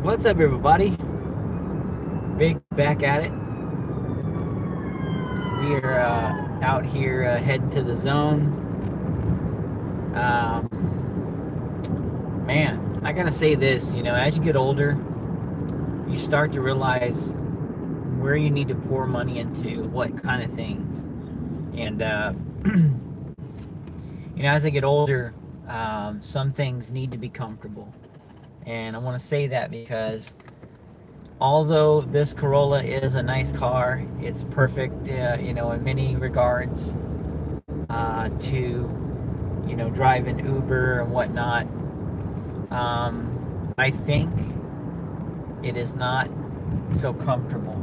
What's up, everybody? Big back at it. We are out here heading to the zone. Man, I gotta say this. As you get older, you start to realize where you need to pour money into what kind of things. And as I get older, some things need to be comfortable. And I want to say that because although this Corolla is a nice car, it's perfect, in many regards, to, drive an Uber and whatnot. I think it is not so comfortable.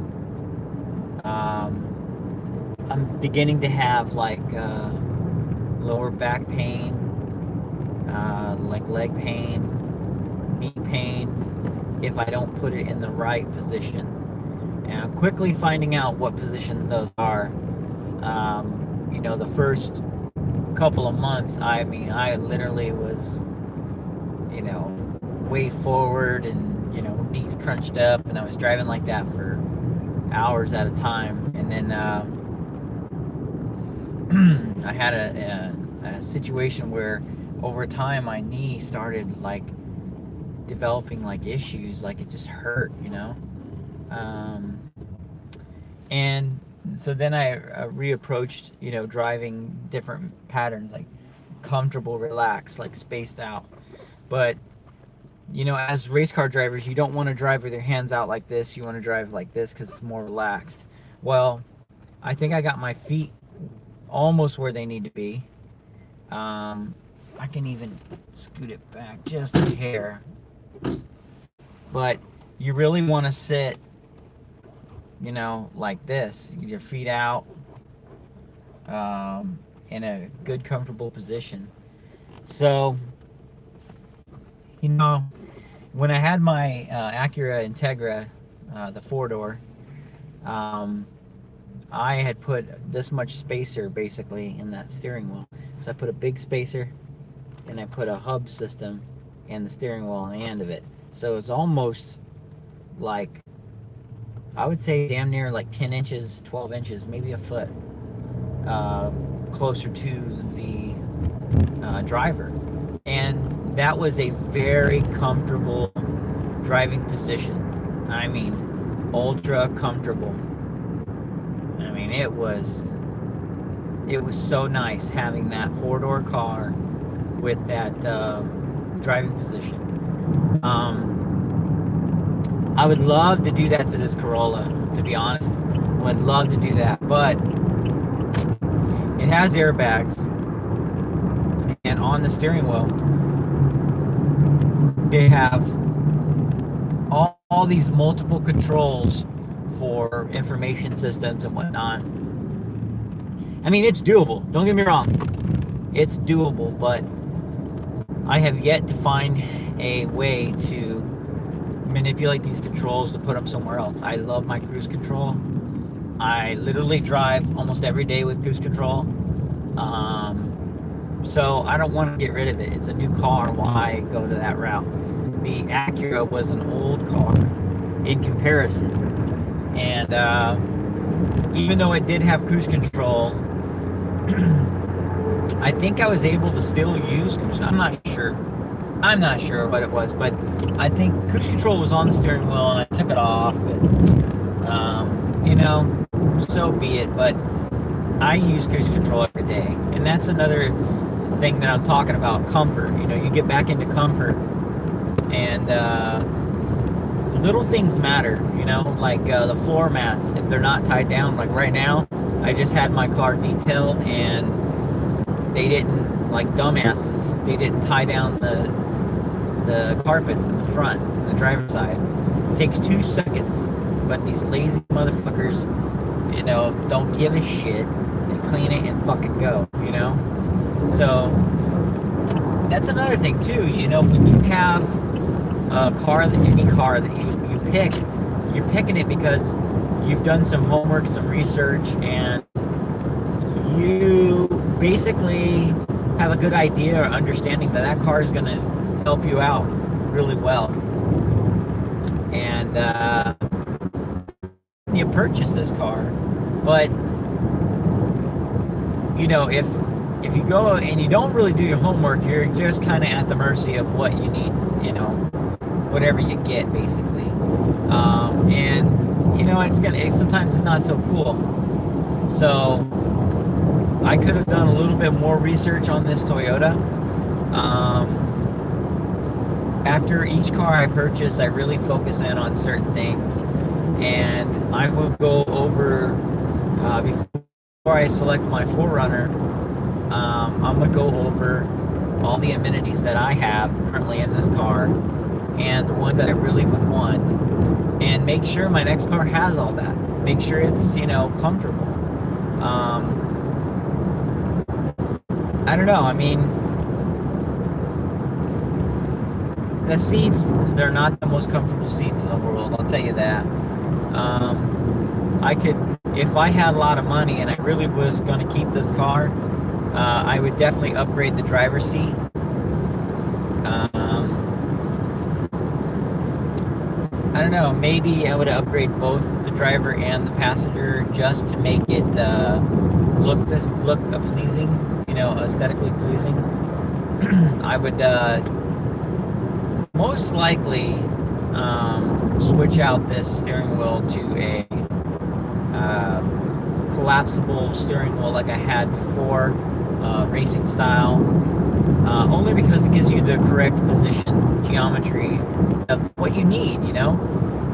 I'm beginning to have lower back pain, like leg pain, knee pain, if I don't put it in the right position. And I'm quickly finding out what positions those are. The first couple of months, I literally was, way forward and, knees crunched up, and I was driving like that for hours at a time. And then I had a situation where over time my knee started developing issues, it just hurt, and so then I reapproached, driving different patterns, like comfortable, relaxed, spaced out. But as race car drivers, you don't want to drive with your hands out like this. You want to drive like this because it's more relaxed. Well, I think I got my feet almost where they need to be. I can even scoot it back just a hair. But you really want to sit, like this, your feet out, in a good, comfortable position. So, when I had my Acura Integra, the four-door, I had put this much spacer basically in that steering wheel. So I put a big spacer, and I put a hub system in the steering wheel on the end of it. So it's almost I would say damn near 10 inches, 12 inches, maybe a foot closer to the driver. And that was a very comfortable driving position. I mean, ultra comfortable. I mean, it was so nice having that four-door car with that driving position. I would love to do that to this Corolla, to be honest. I would love to do that, but it has airbags, and on the steering wheel they have all these multiple controls for information systems and whatnot. I mean, it's doable, don't get me wrong, it's doable, but I have yet to find a way to manipulate these controls to put them somewhere else. I love my cruise control. I literally drive almost every day with cruise control. So I don't want to get rid of it. It's a new car. Why go to that route? The Acura was an old car in comparison. And even though it did have cruise control, I think I was able to still use cruise. I'm not sure what it was, but I think cruise control was on the steering wheel, and I took it off, and, so be it. But I use cruise control every day, and that's another thing that I'm talking about, comfort. You get back into comfort, and little things matter, the floor mats, if they're not tied down. Like right now, I just had my car detailed, and they didn't, like dumbasses, they didn't tie down the carpets in the front, the driver's side. It takes 2 seconds, but these lazy motherfuckers, don't give a shit. They clean it and fucking go, So that's another thing too, when you have a car, any car that you pick, you're picking it because you've done some homework, some research, and you basically have a good idea or understanding that car is going to help you out really well. And you purchase this car, but you know, if you go and you don't really do your homework, you're just kind of at the mercy of what you need, you know, whatever you get, basically. And you know, sometimes it's not so cool. So I could have done a little bit more research on this Toyota. After each car I purchase, I really focus in on certain things, and I will go over before I select my 4Runner. I'm going to go over all the amenities that I have currently in this car and the ones that I really would want, and make sure my next car has all that. Make sure it's, you know, comfortable. I don't know. I mean, the seats, they're not the most comfortable seats in the world, I'll tell you that. I could, if I had a lot of money and I really was going to keep this car, I would definitely upgrade the driver's seat. I don't know, maybe I would upgrade both the driver and the passenger just to make it look pleasing, you know, aesthetically pleasing. I would most likely switch out this steering wheel to a collapsible steering wheel like I had before, racing style, only because it gives you the correct position, geometry of what you need, you know.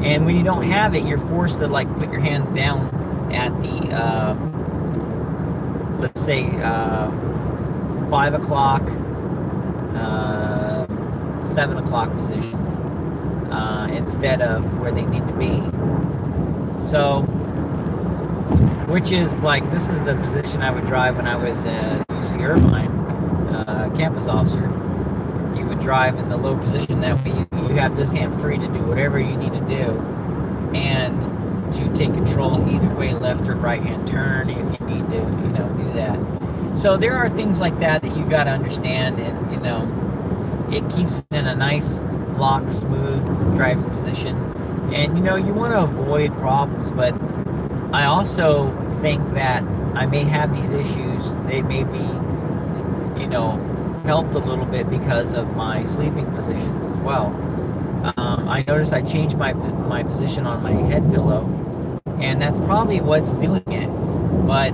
And when you don't have it, you're forced to like put your hands down at the let's say 5 o'clock, 7 o'clock positions instead of where they need to be. So, which is like, this is the position I would drive when I was UC Irvine campus officer. You would drive in the low position, that way you have this hand free to do whatever you need to do, and to take control either way, left or right hand turn, if you need to, you know, do that. So there are things like that that you got to understand, and you know, it keeps it in a nice, lock, smooth driving position. And you know, you want to avoid problems, but I also think that I may have these issues. They may be, you know, helped a little bit because of my sleeping positions as well. I noticed I changed my position on my head pillow, and that's probably what's doing it. But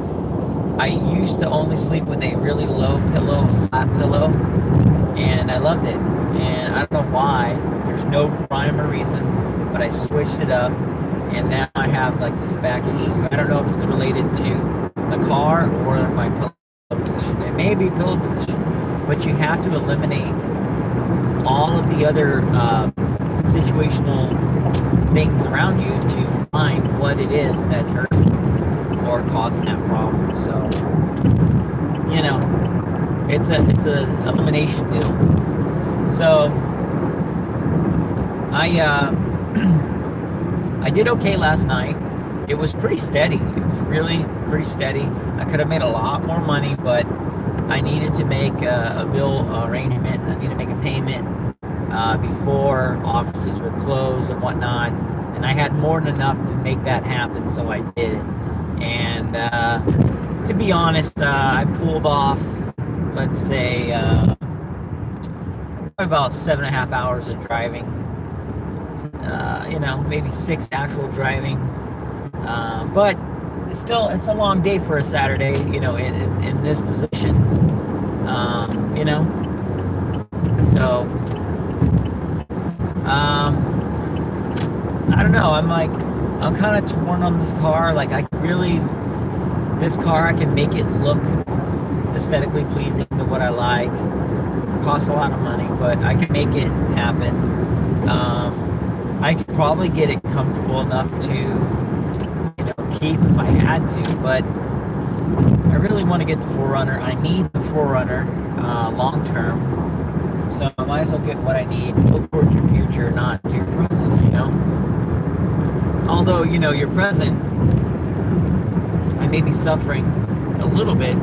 I used to only sleep with a really low pillow, flat pillow, and I loved it. And I don't know why. There's no rhyme or reason, but I switched it up, and now I have like this back issue. I don't know if it's related to the car or my pillow position. It may be pillow position, but you have to eliminate all of the other situational things around you to find what it is that's hurting or causing that problem. So, you know, it's a elimination deal. So I did okay last night. It was pretty steady. It was really pretty steady. I could have made a lot more money, but I needed to make a bill arrangement. I needed to make a payment before offices were closed and whatnot. And I had more than enough to make that happen, so I did it. And to be honest, I pulled off, let's say, about 7.5 hours of driving. You know, maybe 6 actual driving. But it's a long day for a Saturday, you know, in this position. You know, so I don't know. I'm kind of torn on this car. Like, this car, I can make it look aesthetically pleasing to what I like. It costs a lot of money, but I can make it happen. I could probably get it comfortable enough to, you know, keep if I had to, but I really want to get the 4Runner. I need the 4Runner long term, so I might as well get what I need. Look towards your future, not to your present, you know. Although, you know, your present, I may be suffering a little bit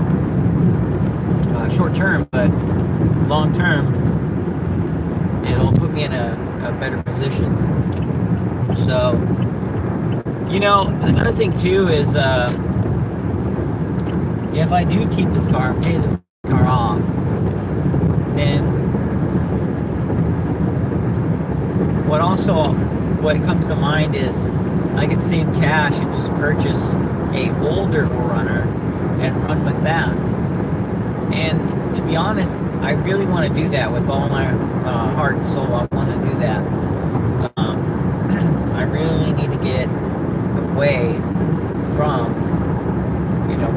short term, but long term, it'll put me in a better position. So, another thing too is if I do keep this car and pay this car off, then what comes to mind is I could save cash and just purchase a older 4Runner and run with that. And to be honest, I really want to do that with all my heart and soul. I want to do that. I really need to get away from,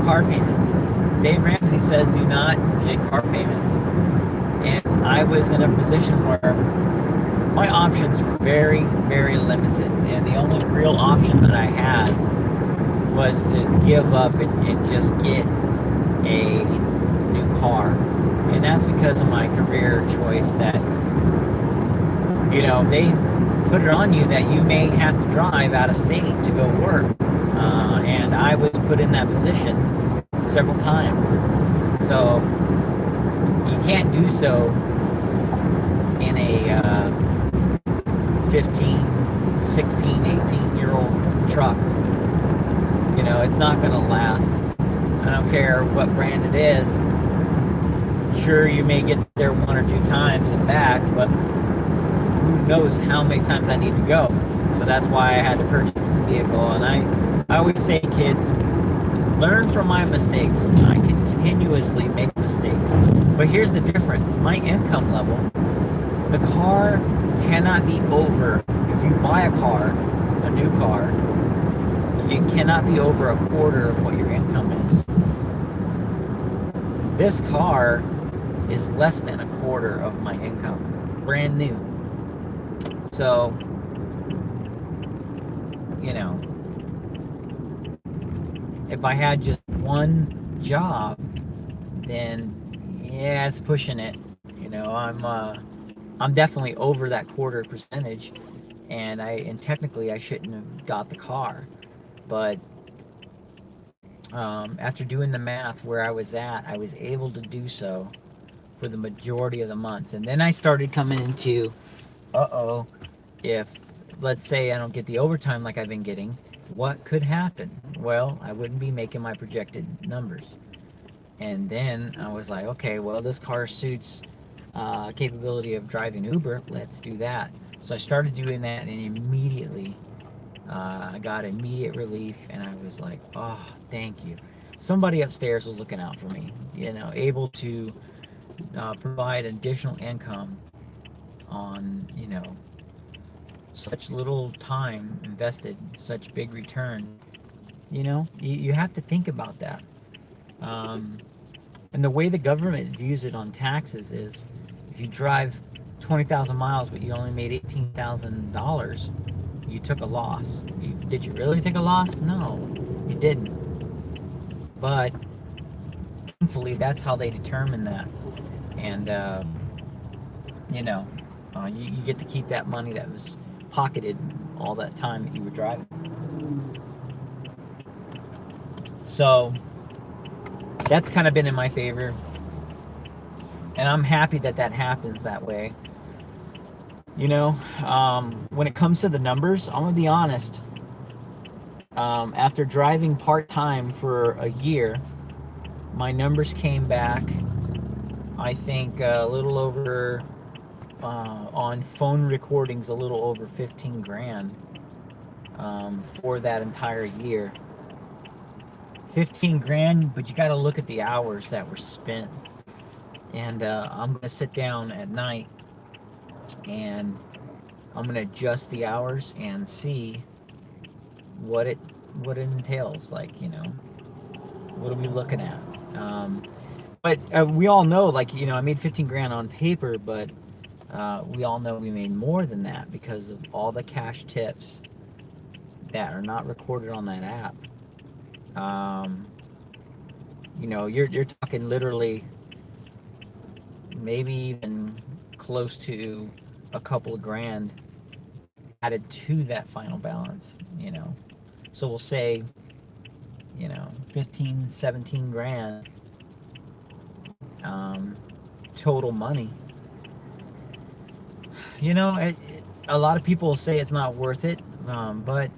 car payments. Dave Ramsey says do not get car payments. And I was in a position where my options were very, very limited. And the only real option that I had was to give up and just get a new car. And that's because of my career choice that, they put it on you that you may have to drive out of state to go work. And I was put in that position several times. So you can't do so in a 15, 16, 18-year-old truck. It's not going to last. I don't care what brand it is. Sure, you may get there one or two times and back, but who knows how many times I need to go. So that's why I had to purchase this vehicle. And I always say, kids, learn from my mistakes. I continuously make mistakes. But here's the difference. My income level, the car cannot be over. If you buy a new car, it cannot be over a quarter of what your income is. This car is less than a quarter of my income. Brand new. So, if I had just one job, then yeah, it's pushing it. I'm definitely over that quarter percentage, and technically I shouldn't have got the car. But after doing the math where I was at, I was able to do so for the majority of the months. And then I started coming into, if, let's say, I don't get the overtime like I've been getting, what could happen? Well, I wouldn't be making my projected numbers. And then I was like, okay, well, this car suits capability of driving Uber. Let's do that. So I started doing that, and immediately I got immediate relief, and I was like, oh, thank you. Somebody upstairs was looking out for me, able to provide additional income on, such little time invested, such big return. You have to think about that. And the way the government views it on taxes is if you drive 20,000 miles but you only made $18,000, you took a loss. Did you really take a loss? No, you didn't. But thankfully, that's how they determine that. And, you get to keep that money that was pocketed all that time that you were driving. So that's kind of been in my favor. And I'm happy that happens that way. When it comes to the numbers, I'm going to be honest. After driving part-time for a year, my numbers came back, I think, a little over, on phone recordings, a little over 15 grand for that entire year. 15 grand, but you got to look at the hours that were spent. And I'm going to sit down at night and I'm going to adjust the hours and see what it entails. Like, what are we looking at? But we all know, I made 15 grand on paper, but we all know we made more than that because of all the cash tips that are not recorded on that app. You're talking literally maybe even close to a couple of grand added to that final balance, So we'll say, 15, 17 grand total money. A lot of people say it's not worth it, But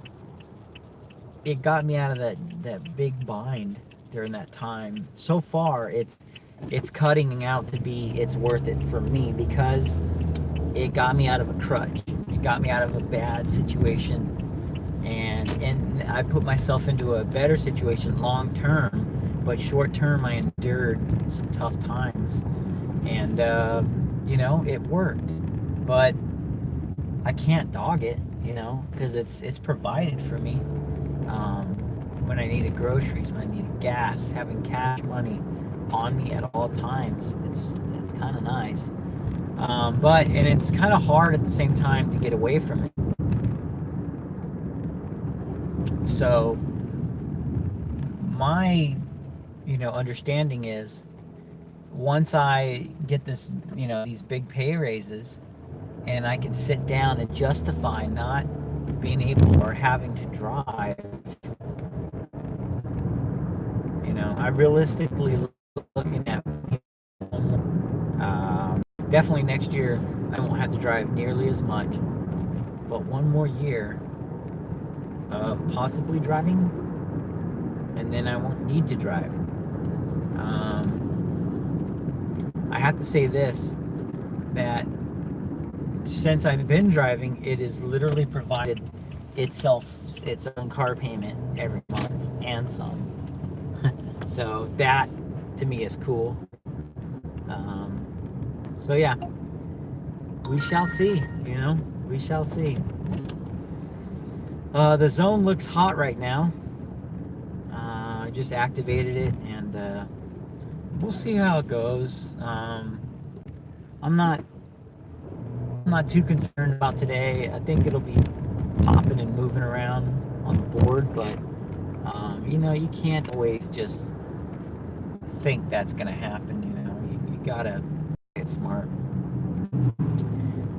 it got me out of that big bind during that time. So far, it's cutting out to be it's worth it for me because it got me out of a crutch. It got me out of a bad situation, and I put myself into a better situation long term. But short term, I endured some tough times, and it worked. But I can't dog it, because it's provided for me. When I needed groceries, when I needed gas, having cash money on me at all times, it's kind of nice. And it's kind of hard at the same time to get away from it. So my, understanding is once I get this, these big pay raises, and I can sit down and justify not being able or having to drive. I realistically looking at definitely next year I won't have to drive nearly as much, but one more year of possibly driving, and then I won't need to drive. I have to say this, that since I've been driving, it has literally provided itself its own car payment every month and some. So that to me is cool. So yeah, we shall see. We shall see. The zone looks hot right now. I just activated it, and we'll see how it goes. I'm not too concerned about today. I think it'll be popping and moving around on the board, but you can't always just think that's gonna happen. You gotta get smart.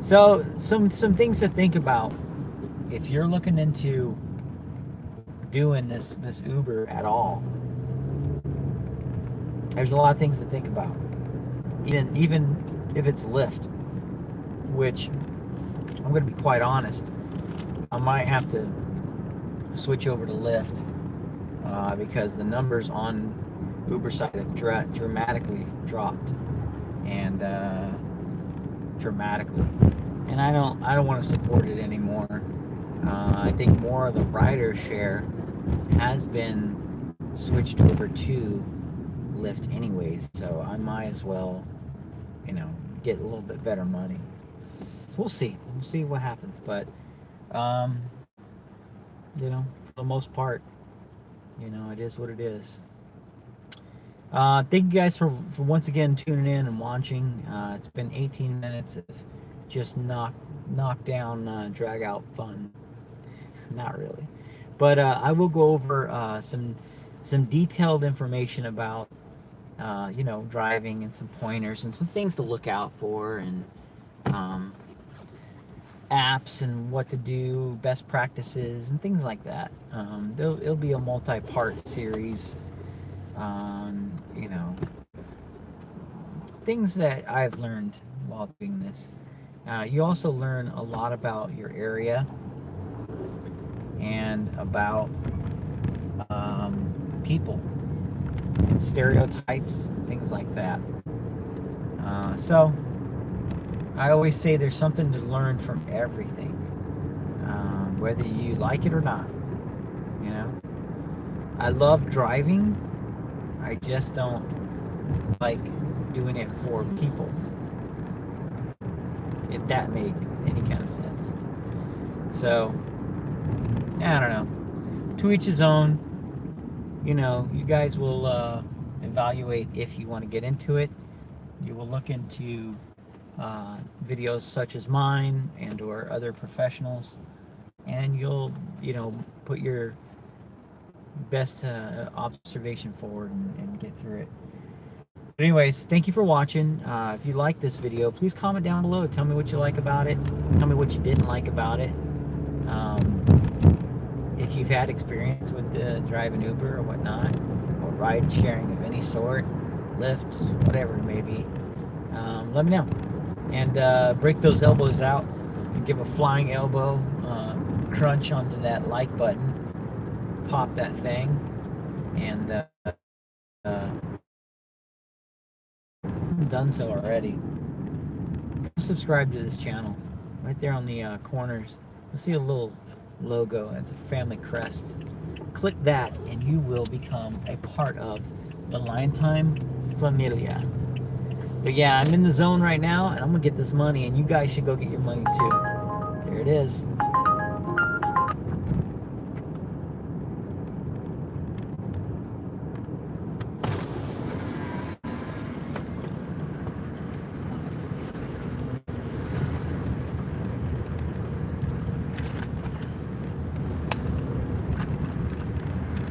So some things to think about if you're looking into doing this Uber at all. There's a lot of things to think about. Even if it's Lyft, which I'm going to be quite honest, I might have to switch over to Lyft because the numbers on Uber side have dramatically dropped, and dramatically, and I don't want to support it anymore. I think more of the rider share has been switched over to Lyft anyways, so I might as well, get a little bit better money. We'll see what happens, but for the most part, it is what it is. Thank you guys for once again tuning in and watching. It's been 18 minutes of just knock down, drag out fun. Not really, but I will go over some detailed information about driving, and some pointers and some things to look out for, and apps and what to do, best practices and things like that. It'll be a multi-part series on things that I've learned while doing this. You also learn a lot about your area and about people and stereotypes, things like that. So I always say there's something to learn from everything, whether you like it or not. I love driving. I just don't like doing it for people, if that made any kind of sense. So I don't know, to each his own. You guys will evaluate if you want to get into it. You will look into videos such as mine and or other professionals, and you'll put your best observation forward and get through it. But anyways, thank you for watching. If you like this video, please comment down below. Tell me what you like about it. Tell me what you didn't like about it. If you've had experience with driving Uber or whatnot, or ride sharing of any sort, Lyft, whatever it may be, let me know. And break those elbows out and give a flying elbow crunch onto that like button, pop that thing, and done so already. Go subscribe to this channel. Right there on the corners, you'll see a little logo. It's a family crest. Click that, and you will become a part of the Lion Time Familia. But yeah, I'm in the zone right now, and I'm gonna get this money, and you guys should go get your money too. There it is.